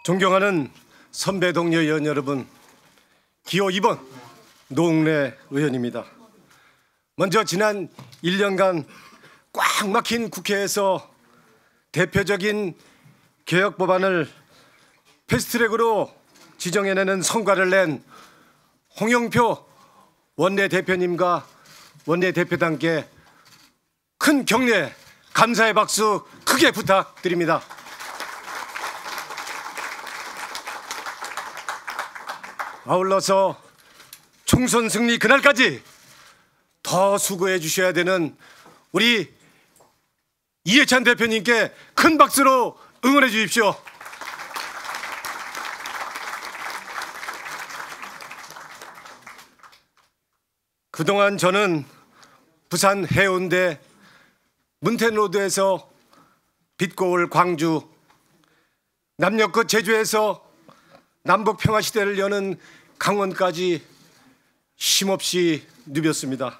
존경하는 선배 동료 의원 여러분, 기호 2번 노웅래 의원입니다. 먼저 지난 1년간 꽉 막힌 국회에서 대표적인 개혁 법안을 패스트트랙으로 지정해내는 성과를 낸 홍영표 원내대표님과 원내대표단께 큰 격려, 감사의 박수 크게 부탁드립니다. 아울러서 총선 승리 그날까지 더 수고해 주셔야 되는 우리 이해찬 대표님께 큰 박수로 응원해 주십시오. 그동안 저는 부산 해운대 문텐로드에서 빛고울 광주, 남녘 끝 제주에서 남북 평화시대를 여는 강원까지 쉼없이 누볐습니다.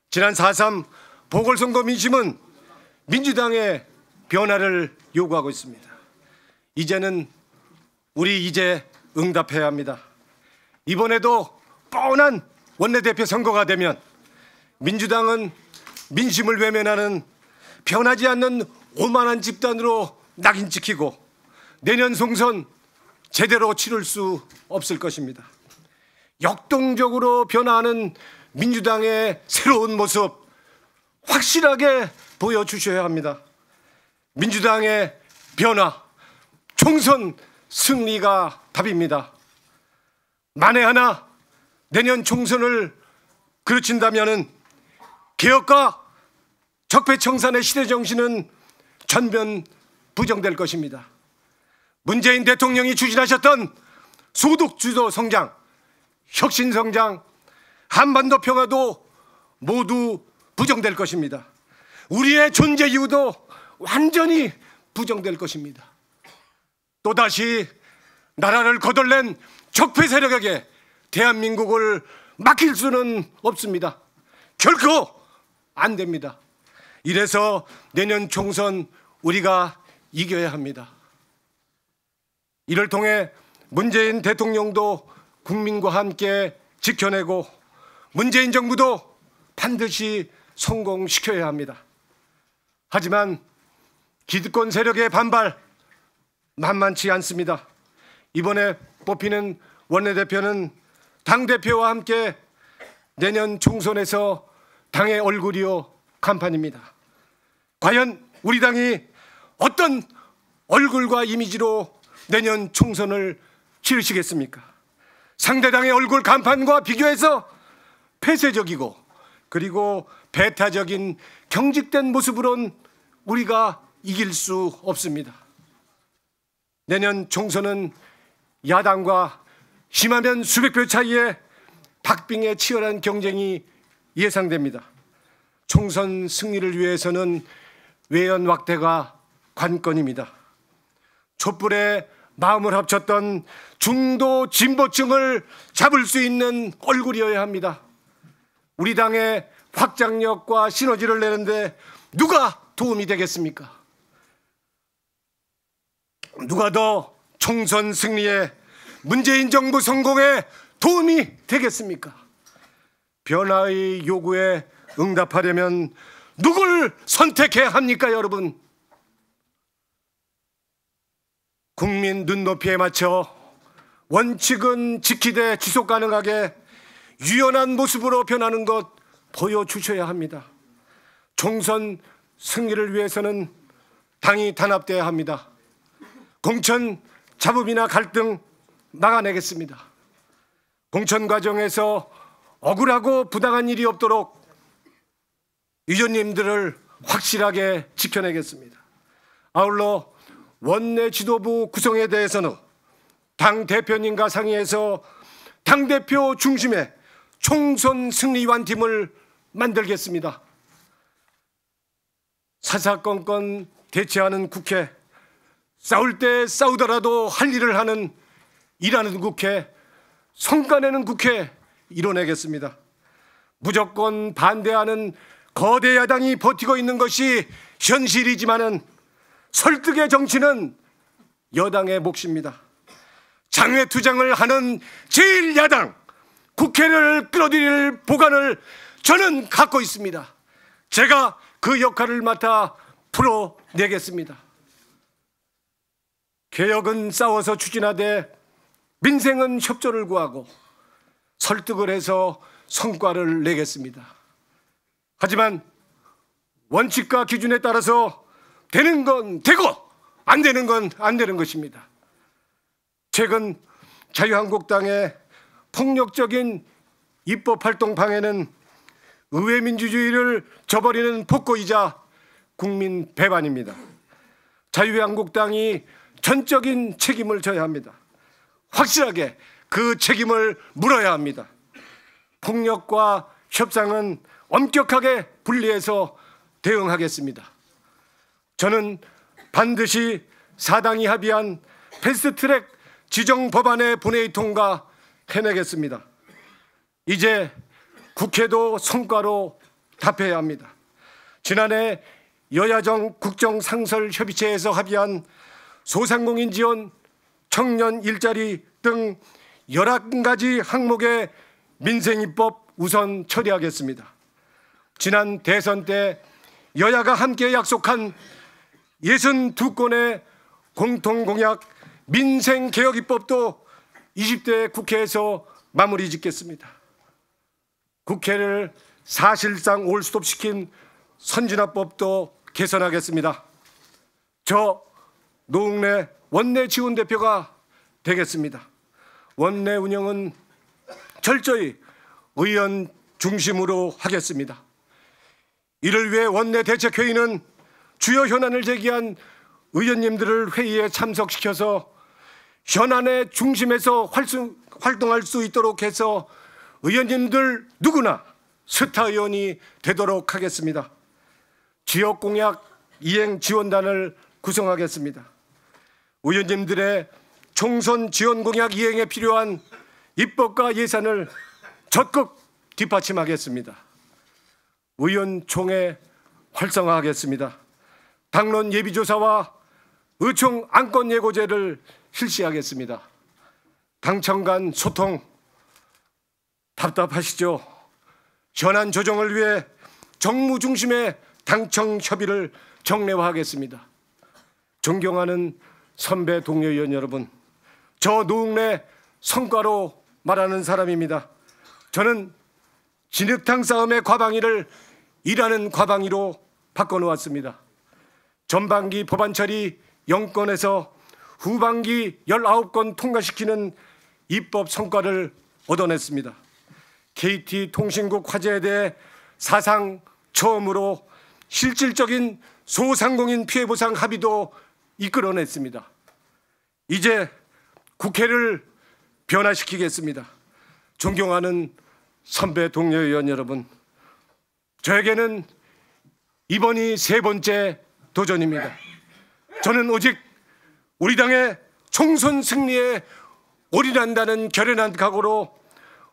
지난 4.3 보궐선거 민심은 민주당의 변화를 요구하고 있습니다. 이제는 우리 응답해야 합니다. 이번에도 뻔한 원내대표 선거가 되면 민주당은 민심을 외면하는 변하지 않는 오만한 집단으로 낙인 찍히고 내년 총선 제대로 치를 수 없을 것입니다. 역동적으로 변화하는 민주당의 새로운 모습 확실하게 보여주셔야 합니다. 민주당의 변화, 총선 승리가 답입니다. 만에 하나 내년 총선을 그르친다면 개혁과 적폐청산의 시대정신은 전면 부정될 것입니다. 문재인 대통령이 추진하셨던 소득주도 성장, 혁신성장, 한반도 평화도 모두 부정될 것입니다. 우리의 존재 이유도 완전히 부정될 것입니다. 또다시 나라를 거덜낸 적폐 세력에게 대한민국을 맡길 수는 없습니다. 결코 안 됩니다. 이래서 내년 총선 우리가 이겨야 합니다. 이를 통해 문재인 대통령도 국민과 함께 지켜내고 문재인 정부도 반드시 성공시켜야 합니다. 하지만 기득권 세력의 반발 만만치 않습니다. 이번에 뽑히는 원내대표는 당대표와 함께 내년 총선에서 당의 얼굴이요 간판입니다. 과연 우리 당이 어떤 얼굴과 이미지로 내년 총선을 치르시겠습니까? 상대당의 얼굴 간판과 비교해서 폐쇄적이고 그리고 배타적인 경직된 모습으론 우리가 이길 수 없습니다. 내년 총선은 야당과 심하면 수백 표 차이의 박빙의 치열한 경쟁이 예상됩니다. 총선 승리를 위해서는 외연 확대가 관건입니다. 촛불에 마음을 합쳤던 중도 진보층을 잡을 수 있는 얼굴이어야 합니다. 우리 당의 확장력과 시너지를 내는데 누가 도움이 되겠습니까? 누가 더 총선 승리에 문재인 정부 성공에 도움이 되겠습니까? 변화의 요구에 응답하려면 누굴 선택해야 합니까, 여러분? 국민 눈높이에 맞춰 원칙은 지키되 지속 가능하게 유연한 모습으로 변하는 것 보여주셔야 합니다. 총선 승리를 위해서는 당이 단합돼야 합니다. 공천 잡음이나 갈등 막아내겠습니다. 공천 과정에서 억울하고 부당한 일이 없도록 의원님들을 확실하게 지켜내겠습니다. 아울러 원내 지도부 구성에 대해서는 당 대표님과 상의해서 당대표 중심의 총선 승리완팀을 만들겠습니다. 사사건건 대처하는 국회, 싸울 때 싸우더라도 할 일을 하는 일하는 국회, 성과내는 국회 이뤄내겠습니다. 무조건 반대하는 거대 야당이 버티고 있는 것이 현실이지만은 설득의 정치는 여당의 몫입니다. 장외투쟁을 하는 제1야당 국회를 끌어들일 보관을 저는 갖고 있습니다. 제가 그 역할을 맡아 풀어내겠습니다. 개혁은 싸워서 추진하되 민생은 협조를 구하고 설득을 해서 성과를 내겠습니다. 하지만 원칙과 기준에 따라서 되는 건 되고 안 되는 건 안 되는 것입니다. 최근 자유한국당의 폭력적인 입법활동 방해는 의회 민주주의를 저버리는 폭거이자 국민 배반입니다. 자유한국당이 전적인 책임을 져야 합니다. 확실하게 그 책임을 물어야 합니다. 폭력과 협상은 엄격하게 분리해서 대응하겠습니다. 저는 반드시 사당이 합의한 패스트트랙 지정 법안의 본회의 통과 해내겠습니다. 이제 국회도 성과로 답해야 합니다. 지난해 여야정 국정상설협의체에서 합의한 소상공인 지원, 청년 일자리 등 11가지 항목의 민생입법 우선 처리하겠습니다. 지난 대선 때 여야가 함께 약속한 62건의 공통공약 민생개혁입법도 20대 국회에서 마무리 짓겠습니다. 국회를 사실상 올스톱시킨 선진화법도 개선하겠습니다. 저 노웅래 원내 지원대표가 되겠습니다. 원내 운영은 철저히 의원 중심으로 하겠습니다. 이를 위해 원내 대책회의는 주요 현안을 제기한 의원님들을 회의에 참석시켜서 현안의 중심에서 활동할 수 있도록 해서 의원님들 누구나 스타 의원이 되도록 하겠습니다. 지역공약 이행지원단을 구성하겠습니다. 의원님들의 총선 지원공약 이행에 필요한 입법과 예산을 적극 뒷받침하겠습니다. 의원총회 활성화하겠습니다. 당론 예비조사와 의총 안건 예고제를 실시하겠습니다. 당청 간 소통 답답하시죠? 현안 조정을 위해 정무 중심의 당청 협의를 정례화하겠습니다. 존경하는 선배 동료 의원 여러분, 저 노웅래 성과로 말하는 사람입니다. 저는 진흙탕 싸움의 과방위를 일하는 과방위로 바꿔놓았습니다. 전반기 법안 처리 0건에서 후반기 19건 통과시키는 입법 성과를 얻어냈습니다. KT통신국 화재에 대해 사상 처음으로 실질적인 소상공인 피해 보상 합의도 이끌어냈습니다. 이제 국회를 변화시키겠습니다. 존경하는 선배 동료 의원 여러분, 저에게는 이번이 세 번째 도전입니다. 저는 오직 우리 당의 총선 승리에 올인한다는 결연한 각오로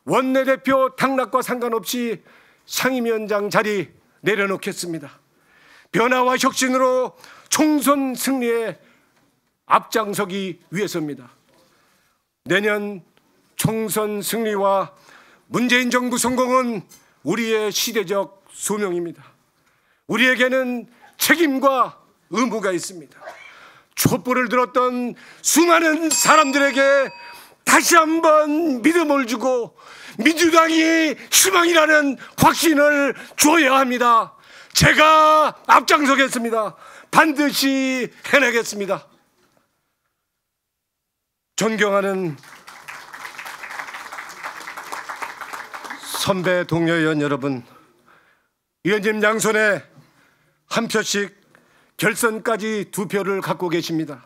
원내대표 당락과 상관없이 상임위원장 자리 내려놓겠습니다. 변화와 혁신으로 총선 승리에 앞장서기 위해서입니다. 내년 총선 승리와 문재인 정부 성공은 우리의 시대적 소명입니다. 우리에게는 책임과 의무가 있습니다. 촛불을 들었던 수많은 사람들에게 다시 한번 믿음을 주고 민주당이 희망이라는 확신을 줘야 합니다. 제가 앞장서겠습니다. 반드시 해내겠습니다. 존경하는 선배 동료 의원 여러분, 의원님 양손에 한 표씩 결선까지 2표를 갖고 계십니다.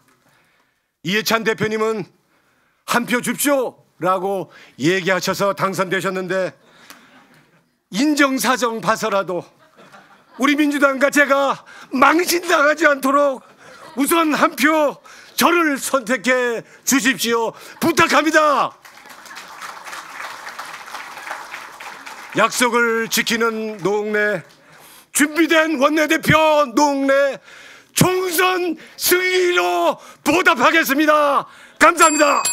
이해찬 대표님은 한 표 줍쇼라고 얘기하셔서 당선되셨는데 인정사정 봐서라도 우리 민주당과 제가 망신당하지 않도록 우선 한 표 저를 선택해 주십시오. 부탁합니다. 약속을 지키는 노웅래, 준비된 원내대표 노웅래, 총선 승리로 보답하겠습니다. 감사합니다.